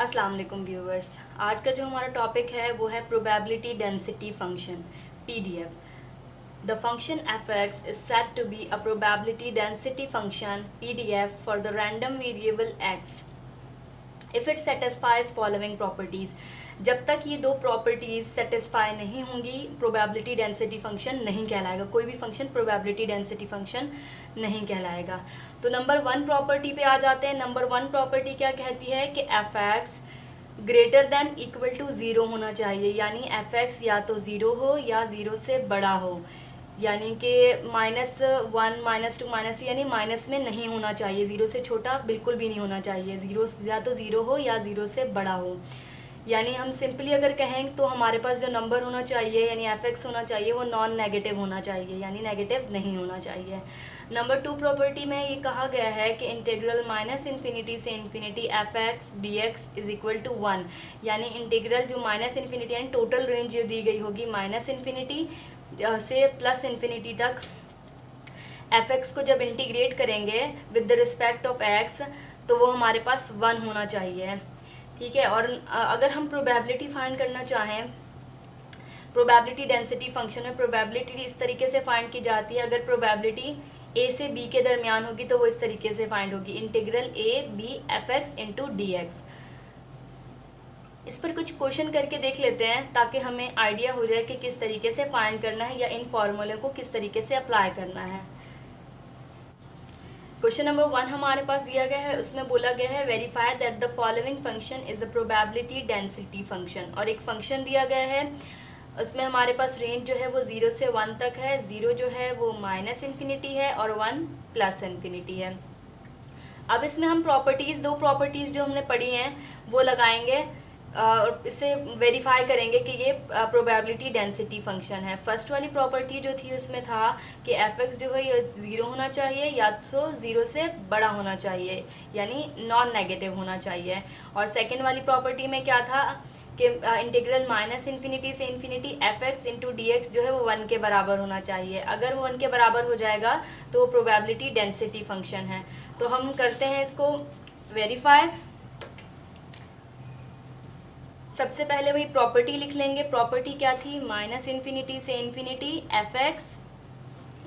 अस्सलाम वालेकुम व्यूवर्स। आज का जो हमारा टॉपिक है वो है probability density function PDF. The function fx is said to be a probability density function PDF for the random variable x if it satisfies following properties। जब तक ये दो प्रॉपर्टीज सेटिस्फाई नहीं होंगी प्रोबेबिलिटी डेंसिटी फंक्शन नहीं कहलाएगा। कोई भी फंक्शन प्रोबेबिलिटी डेंसिटी फंक्शन नहीं कहलाएगा। तो नंबर 1 प्रॉपर्टी पे आ जाते हैं। नंबर 1 प्रॉपर्टी क्या कहती है कि F X greater than equal to 0 होना चाहिए, यानी एफ एक्स या तो 0 हो या 0 से बड़ा हो, यानी कि -1 -2 माइनस यानी माइनस में नहीं होना चाहिए, 0 से छोटा बिल्कुल भी नहीं होना चाहिए, 0 या तो 0 हो या 0 से बड़ा हो। यानी हम सिंपली अगर कहें तो हमारे पास जो नंबर होना चाहिए यानी एफ एक्स होना चाहिए वो नॉन नेगेटिव होना चाहिए, यानी नेगेटिव नहीं होना चाहिए। नंबर 2 प्रॉपर्टी में ये कहा गया है कि इंटीग्रल -∞ से infinity F X D X is equal to 1, यानी इंटीग्रल जो -∞ यानी टोटल रेंज जो दी गई होगी -∞ से +∞ तक एफ एक्स को जब इंटीग्रेट करेंगे with the respect of x तो वो हमारे पास 1 होना चाहिए, ठीक है। और अगर हम प्रोबेबिलिटी फाइंड करना चाहें, प्रोबेबिलिटी डेंसिटी फंक्शन में प्रोबेबिलिटी इस तरीके से फाइंड की जाती है। अगर प्रोबेबिलिटी ए से बी के दरमियान होगी तो वो इस तरीके से फाइंड होगी, integral A B F X into D X. इस पर कुछ क्वेश्चन करके देख लेते हैं ताकि हमें आइडिया हो जाए कि किस तरीके से फाइंड करना है या इन फॉर्मूले को किस तरीके से अप्लाई करना है। क्वेश्चन नंबर 1 हमारे पास दिया गया है, उसमें बोला गया है verify that the following function is a probability density function, और एक फंक्शन दिया गया है उसमें हमारे पास रेंज जो है वो 0 से 1 तक है। 0 जो है वो -∞ है और 1 +∞ है। अब इसमें हम दो प्रॉपर्टीज़ जो हमने पढ़ी हैं वो लगाएंगे और इससे वेरीफाई करेंगे कि ये प्रोबेबिलिटी डेंसिटी फंक्शन है। फर्स्ट वाली प्रॉपर्टी जो थी उसमें था कि एफ एक्स जो है ये 0 होना चाहिए या तो 0 से बड़ा होना चाहिए, यानी नॉन नेगेटिव होना चाहिए। और सेकंड वाली प्रॉपर्टी में क्या था कि इंटीग्रल -∞ से infinity F X into D x जो है वो 1 के बराबर होना चाहिए। अगर वो 1 के बराबर हो जाएगा तो वो प्रोबेबिलिटी डेंसिटी फंक्शन है। तो हम करते हैं इसको वेरीफाई। सबसे पहले वही प्रॉपर्टी लिख लेंगे। प्रॉपर्टी क्या थी, -∞ से infinity F X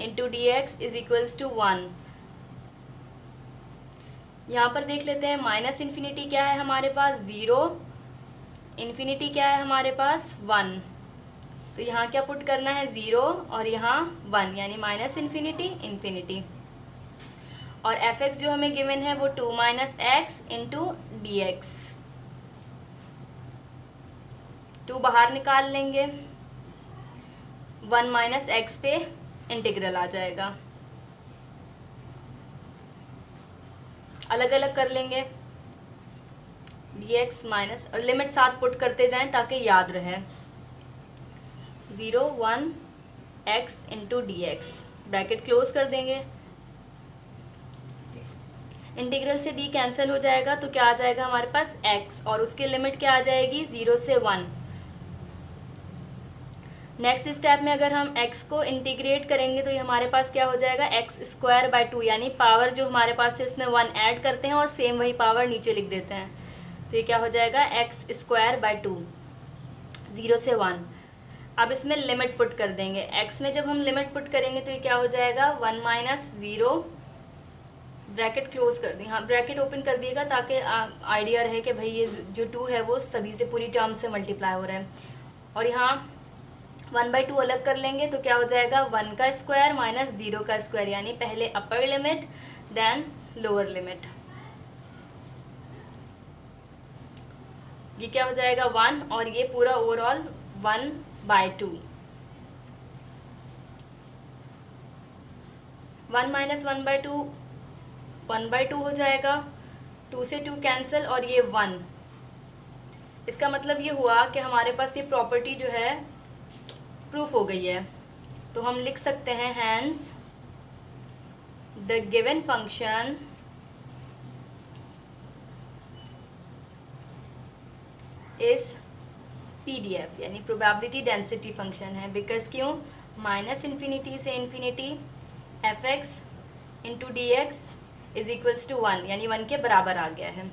into D X is equals to 1। यहाँ पर देख लेते हैं -∞ क्या है हमारे पास 0, इन्फिनिटी क्या है हमारे पास 1। तो यहाँ क्या पुट करना है 0 और यहाँ 1, यानी -∞ इन्फिनिटी। और एफ एक्स जो हमें गिवन है वो 2 - x इंटू डी एक्स, 2 बाहर निकाल लेंगे, 1 - x पे इंटीग्रल आ जाएगा। अलग अलग कर लेंगे dx माइनस और लिमिट साथ पुट करते जाएं ताकि याद रहे। 0 1 x into D x, bracket close कर देंगे। इंटीग्रल से d कैंसिल हो जाएगा तो क्या आ जाएगा हमारे पास x, और उसकी लिमिट क्या आ जाएगी 0 से 1। नेक्स्ट स्टेप में अगर हम x को इंटीग्रेट करेंगे तो ये हमारे पास क्या हो जाएगा x²/2, यानी पावर जो हमारे पास है उसमें 1 ऐड करते हैं और सेम वही पावर नीचे लिख देते हैं। तो ये क्या हो जाएगा x²/2 0 से 1। अब इसमें लिमिट पुट कर देंगे। x में जब हम लिमिट पुट करेंगे तो ये क्या हो जाएगा 1 - 0, ब्रैकेट क्लोज कर दी, हाँ ब्रैकेट ओपन कर दिएगा ताकि आइडिया रहे कि भाई ये जो 2 है वो सभी से पूरी टर्म से मल्टीप्लाई हो रहा है। और यहाँ 1/2 अलग कर लेंगे तो क्या हो जाएगा 1 का स्क्वायर - 0 का स्क्वायर, यानी पहले upper limit then lower limit. ये क्या हो जाएगा 1 और ये पूरा ओवरऑल 1/2। 1 - 1/2 1/2 हो जाएगा, 2 से 2 कैंसिल और ये 1। इसका मतलब ये हुआ कि हमारे पास ये प्रॉपर्टी जो है प्रूफ हो गई है। तो हम लिख सकते हैं hence the given function is PDF, यानी प्रोबेबिलिटी डेंसिटी फंक्शन है। बिकॉज क्यों, -∞ से infinity F X into D X is equals to 1, यानी 1 के बराबर आ गया है।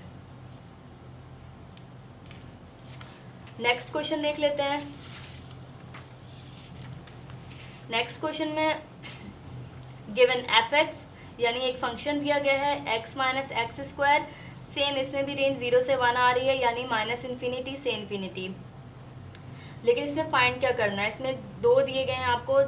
नेक्स्ट क्वेश्चन देख लेते हैं। नेक्स्ट क्वेश्चन में गिवन एफ एक्स यानी एक फंक्शन दिया गया है x minus x square, same इसमें भी रेंज 0 से 1 आ रही है यानी माइनस इन्फिनिटी से इन्फिनिटी। लेकिन इसमें फाइंड क्या करना है, इसमें दो दिए गए हैं आपको।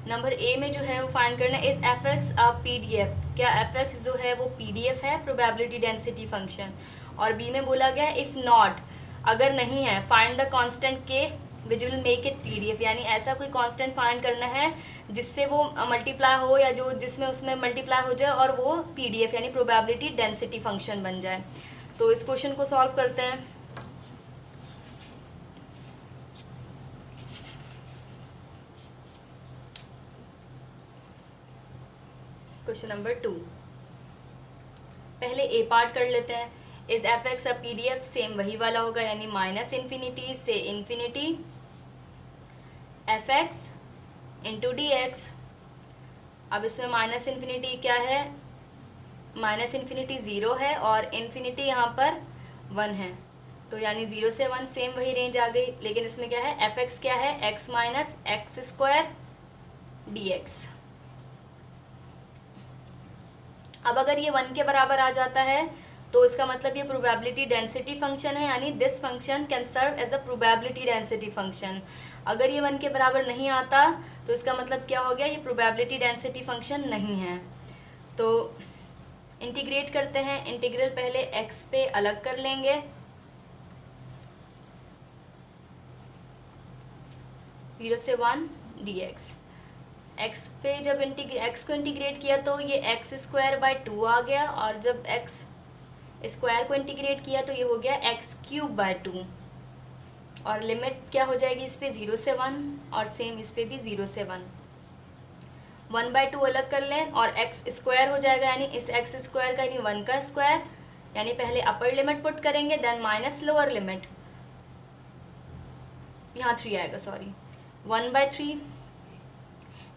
नंबर ए में जो है वो फाइंड करना है इस एफ एक्स पीडीएफ, क्या एफ एक्स जो है वो पीडीएफ है, प्रोबेबिलिटी डेंसिटी फंक्शन। और बी में बोला गया इफ़ नॉट, अगर नहीं है, फाइंड द कांस्टेंट के which will make it PDF, यानी ऐसा कोई कांस्टेंट फाइंड करना है जिससे वो मल्टीप्लाई हो या जो जिसमें उसमें मल्टीप्लाई हो जाए और वो पीडीएफ यानी प्रोबेबिलिटी डेंसिटी फंक्शन बन जाए। तो इस क्वेश्चन को सॉल्व करते हैं। क्वेश्चन नंबर 2, पहले ए पार्ट कर लेते हैं। Is F x a PDF, same वही वाला होगा यानी माइनस इन्फिनिटी से infinity F X into D X. अब इसमें माइनस इन्फिनिटी क्या है, माइनस इन्फिनिटी 0 है और इन्फिनिटी यहाँ पर 1 है, तो यानी 0 से 1 सेम वही रेंज आ गई। लेकिन इसमें क्या है, एफ एक्स क्या है, x minus x square D X. अब अगर ये 1 के बराबर आ जाता है तो इसका मतलब ये प्रोबेबिलिटी डेंसिटी फंक्शन है, यानी this function can serve as a probability density function. अगर ये 1 के बराबर नहीं आता तो इसका मतलब क्या हो गया, ये प्रोबेबिलिटी डेंसिटी फंक्शन नहीं है। तो इंटीग्रेट करते हैं, इंटीग्रल पहले x पे अलग कर लेंगे, जीरो से 1 dx। x पे जब x को इंटीग्रेट किया तो ये x स्क्वायर बाय 2 आ गया, और जब x स्क्वायर को इंटीग्रेट किया तो ये हो गया x क्यूब बाय 2। और लिमिट क्या हो जाएगी इस पे, 0 से 1, और सेम इस पे भी 0 से 1। 1/2 अलग कर लें और x स्क्वायर हो जाएगा, यानी इस x स्क्वायर का यानी 1 का स्क्वायर, यानी पहले अपर लिमिट पुट करेंगे देन माइनस लोअर लिमिट, यहाँ 3 आएगा, सॉरी 1/3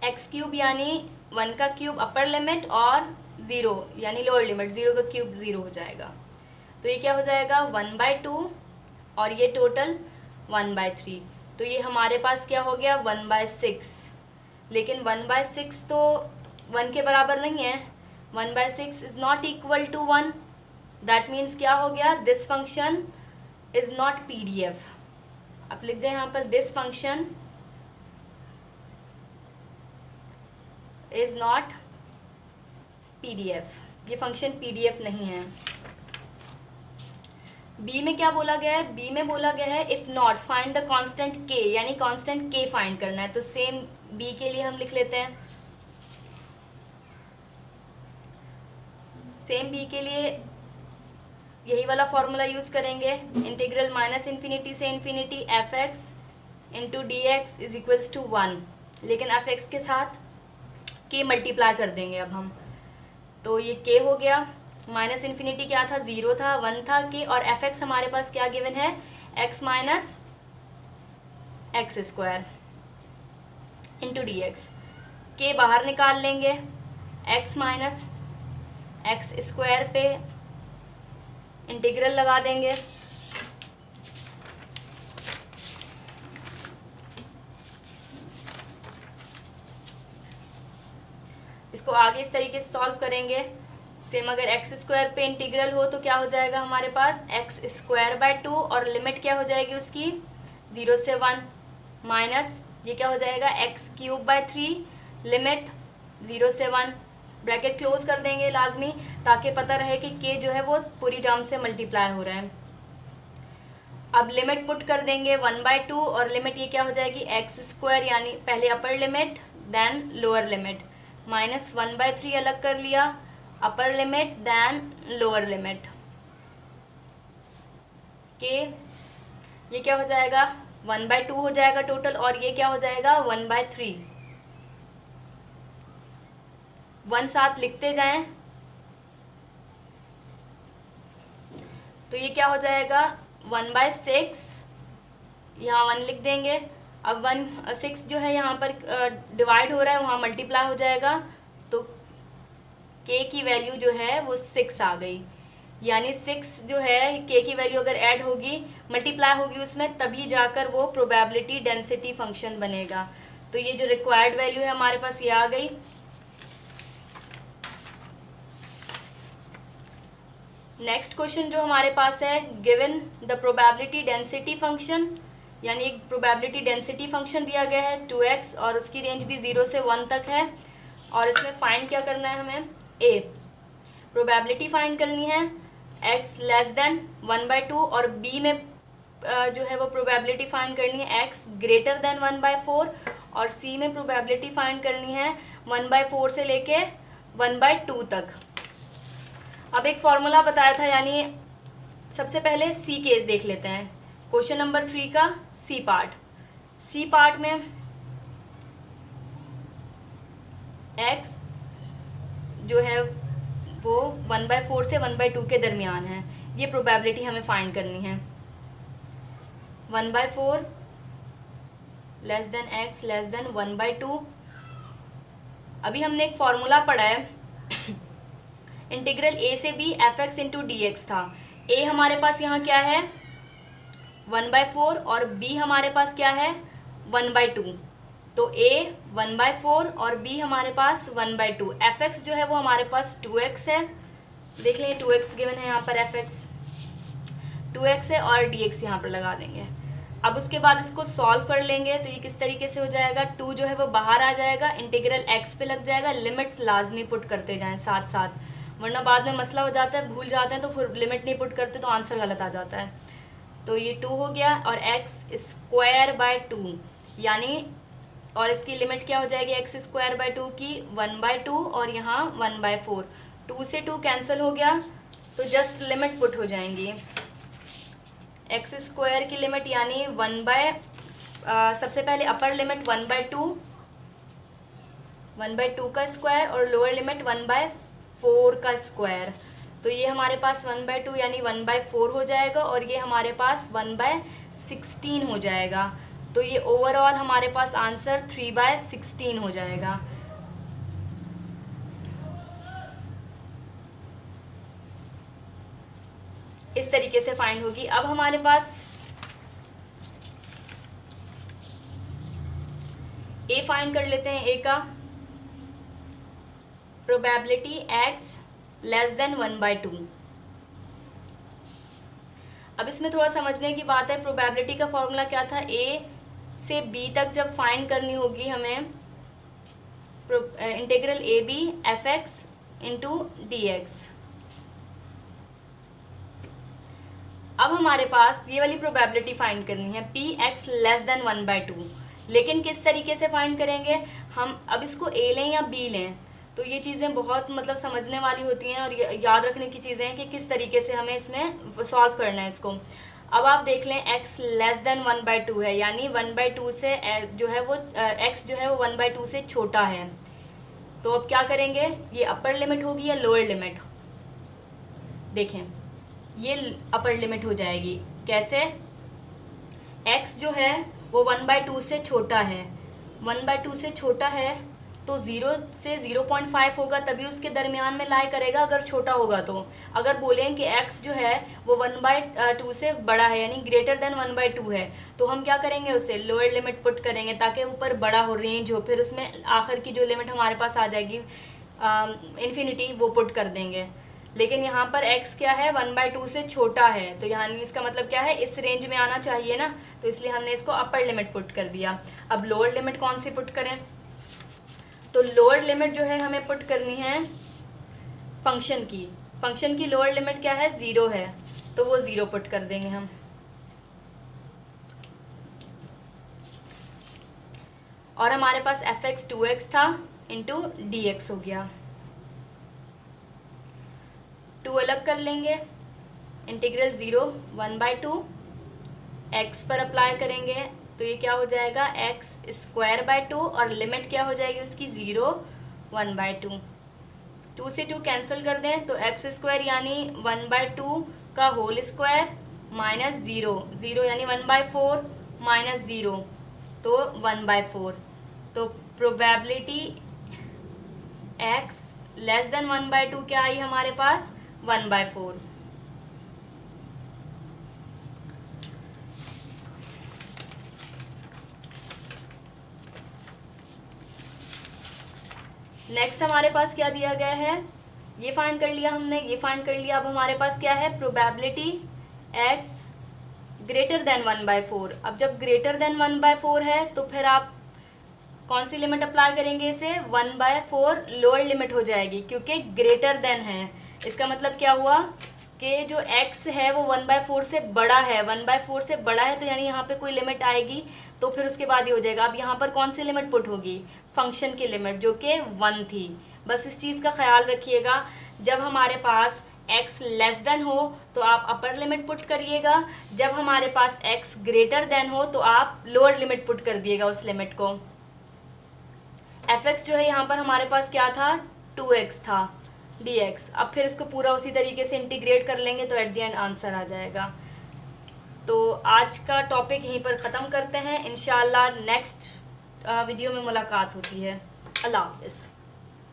x क्यूब यानी 1 का क्यूब अपर लिमिट और 0 यानी लोअर लिमिट, 0 का क्यूब 0 हो जाएगा। तो ये क्या हो जाएगा 1/2 और ये टोटल 1/3, तो ये हमारे पास क्या हो गया 1/6। लेकिन 1/6 तो 1 के बराबर नहीं है, 1/6 is not equal to 1, that means क्या हो गया, this function is not PDF. अब लिख दें यहाँ पर this function is not PDF, ये फंक्शन पीडीएफ नहीं है। बी में क्या बोला गया है, बी में बोला गया है if not find the constant के, यानी कांस्टेंट के फाइंड करना है। तो सेम बी के लिए हम लिख लेते हैं, सेम बी के लिए यही वाला फॉर्मूला यूज़ करेंगे, इंटीग्रल माइनस इन्फिनिटी से infinity F X into D X is equals to 1, लेकिन एफ एक्स के साथ के मल्टीप्लाई कर देंगे अब हम। तो ये के हो गया, माइनस इन्फिनिटी क्या था, 0 था, 1 था के, और एफ एक्स हमारे पास क्या गिवन है, x minus x square into D x. के बाहर निकाल लेंगे, एक्स माइनस एक्स स्क्वायर पे इंटीग्रल लगा देंगे, इसको आगे इस तरीके से सॉल्व करेंगे। सेम अगर एक्स स्क्वायर पे इंटीग्रल हो तो क्या हो जाएगा हमारे पास एक्स स्क्वायर बाय 2, और लिमिट क्या हो जाएगी उसकी 0 से 1, माइनस ये क्या हो जाएगा एक्स क्यूब बाय 3, लिमिट 0 से 1, ब्रैकेट क्लोज कर देंगे लाजमी, ताकि पता रहे कि के जो है वो पूरी टर्म से मल्टीप्लाई हो रहा है। अब लिमिट पुट कर देंगे 1/2, और लिमिट ये क्या हो जाएगी एक्स स्क्वायर, यानी पहले upper limit then lower limit, minus 1/3 अलग कर लिया, upper limit then lower limit के, ये क्या हो जाएगा 1/2 हो जाएगा टोटल, और ये क्या हो जाएगा 1/3। 1 साथ लिखते जाएं तो ये क्या हो जाएगा 1/6, यहाँ 1 लिख देंगे। अब 6 जो है यहाँ पर डिवाइड हो रहा है, वहाँ मल्टीप्लाई हो जाएगा, तो k की वैल्यू जो है वो 6 आ गई। यानी 6 जो है k की वैल्यू अगर ऐड होगी, मल्टीप्लाई होगी उसमें, तभी जाकर वो प्रोबेबिलिटी डेंसिटी फंक्शन बनेगा। तो ये जो रिक्वायर्ड वैल्यू है हमारे पास ये आ गई। नेक्स्ट क्वेश्चन जो हमारे पास है, given the probability density function, यानी एक प्रोबेबिलिटी डेंसिटी फंक्शन दिया गया है 2x और उसकी रेंज भी 0 से 1 तक है, और इसमें फाइंड क्या करना है हमें, a प्रोबेबिलिटी फाइंड करनी है x लेस देन 1/2, और b में जो है वो प्रोबेबिलिटी फाइंड करनी है x ग्रेटर देन 1/4, और c में प्रोबेबिलिटी फाइंड करनी है 1/4 से लेके 1/2 तक। अब एक फॉर्मूला बताया था, यानी सबसे पहले c केस देख लेते हैं, क्वेश्चन नंबर 3 का सी पार्ट में x जो है वो 1/4 से 1/2 के दरमियान है। ये प्रोबेबिलिटी हमें फाइंड करनी है। 1/4 less than x less than 1/2। अभी हमने एक फॉर्मूला पढ़ा है इंटीग्रल a से b fx into D x था। a हमारे पास यहाँ क्या है 1/4 और b हमारे पास क्या है 1/2। तो a 1/4 और b हमारे पास 1/2। fx जो है वो हमारे पास 2x है, देख लें 2x गिवन है यहाँ पर, fx 2x है और dx यहाँ पर लगा देंगे। अब उसके बाद इसको सॉल्व कर लेंगे तो ये किस तरीके से हो जाएगा, 2 जो है वो बाहर आ जाएगा, इंटीग्रल x पे लग जाएगा। लिमिट्स लाजमी पुट करते जाएं साथ साथ, वरना बाद में मसला हो जाता है, भूल जाते हैं तो फिर लिमिट नहीं पुट करते तो आंसर गलत आ जाता है। तो ये 2 हो गया और x स्क्वायर बाय 2, यानी और इसकी लिमिट क्या हो जाएगी x स्क्वायर बाय 2 की 1/2 और यहाँ 1/4। 2 से 2 कैंसिल हो गया तो जस्ट लिमिट पुट हो जाएंगी। x स्क्वायर की लिमिट यानी सबसे पहले अपर लिमिट 1/2 का स्क्वायर और लोअर लिमिट 1/4 का स्क्वायर। तो ये हमारे पास 1/2 यानी 1/4 हो जाएगा और ये हमारे पास 1/16 हो जाएगा। तो ये ओवरऑल हमारे पास आंसर 3/16 हो जाएगा। इस तरीके से फाइंड होगी। अब हमारे पास ए फाइंड कर लेते हैं। ए का प्रोबेबिलिटी x लेस देन 1/2। अब इसमें थोड़ा समझने की बात है, प्रोबेबिलिटी का फॉर्मूला क्या था, a से b तक जब फाइंड करनी होगी हमें integral A B F X into D X. अब हमारे पास ये वाली प्रोबेबिलिटी फाइंड करनी है पी एक्स लेस देन 1/2। लेकिन किस तरीके से फाइंड करेंगे हम, अब इसको a लें या b लें, तो ये चीज़ें बहुत मतलब समझने वाली होती हैं और याद रखने की चीज़ें हैं कि किस तरीके से हमें इसमें सॉल्व करना है इसको। अब आप देख लें x लेस देन 1/2 है, यानी 1/2 से जो है वो x जो है वो 1/2 से छोटा है। तो अब क्या करेंगे, ये अपर लिमिट होगी या लोअर लिमिट, देखें ये अपर लिमिट हो जाएगी। कैसे, x जो है वो 1/2 से छोटा है, 1/2 से छोटा है तो 0 से 0.5 होगा तभी उसके दरमियान में लाई करेगा अगर छोटा होगा तो। अगर बोलें कि x जो है वो 1/2 से बड़ा है यानी ग्रेटर देन 1/2 है, तो हम क्या करेंगे, उसे लोअर लिमिट पुट करेंगे ताकि ऊपर बड़ा हो, रेंज हो, फिर उसमें आखिर की जो लिमिट हमारे पास आ जाएगी इन्फिनिटी, वो पुट कर देंगे। लेकिन यहाँ पर x क्या है 1/2 से छोटा है, तो यहाँ इसका मतलब क्या है, इस रेंज में आना चाहिए ना, तो इसलिए हमने इसको अपर लिमिट पुट कर दिया। अब लोअर लिमिट कौन सी पुट करें, तो लोअर लिमिट जो है हमें पुट करनी है फंक्शन की लोअर लिमिट क्या है 0 है, तो वो 0 पुट कर देंगे हम। और हमारे पास fx 2x था इंटू dx हो गया। 2 अलग कर लेंगे, इंटीग्रल 0 1/2 x पर अप्लाई करेंगे तो ये क्या हो जाएगा x स्क्वायर बाय 2 और लिमिट क्या हो जाएगी उसकी 0 1/2। 2 से 2 कैंसिल कर दें तो x स्क्वायर यानी 1/2 का होल स्क्वायर माइनस 0 यानी 1/4 माइनस 0 तो 1/4। तो प्रोबेबिलिटी x लेस देन 1/2 क्या आई हमारे पास 1/4। नेक्स्ट हमारे पास क्या दिया गया है, ये फाइंड कर लिया हमने, ये फाइंड कर लिया। अब हमारे पास क्या है, प्रोबेबिलिटी x ग्रेटर देन 1/4। अब जब ग्रेटर देन 1/4 है तो फिर आप कौन सी लिमिट अप्लाई करेंगे, इसे 1/4 लोअर लिमिट हो जाएगी, क्योंकि ग्रेटर देन है। इसका मतलब क्या हुआ कि जो x है वो 1/4 से बड़ा है, 1/4 से बड़ा है, तो यानी यहाँ पे कोई लिमिट आएगी तो फिर उसके बाद ये हो जाएगा। अब यहाँ पर कौन सी लिमिट पुट होगी, फंक्शन की लिमिट, जो कि 1 थी। बस इस चीज़ का ख्याल रखिएगा, जब हमारे पास x लेस देन हो तो आप अपर लिमिट पुट करिएगा, जब हमारे पास x ग्रेटर देन हो तो आप लोअर लिमिट पुट कर दिएगा उस लिमिट को। fx जो है यहाँ पर हमारे पास क्या था, 2x था dx। अब फिर इसको पूरा उसी तरीके से इंटीग्रेट कर लेंगे तो एट द एंड आंसर आ जाएगा। तो आज का टॉपिक यहीं पर ख़त्म करते हैं, इंशाल्लाह नेक्स्ट वीडियो में मुलाकात होती है। अल्लाह हाफ़िज़।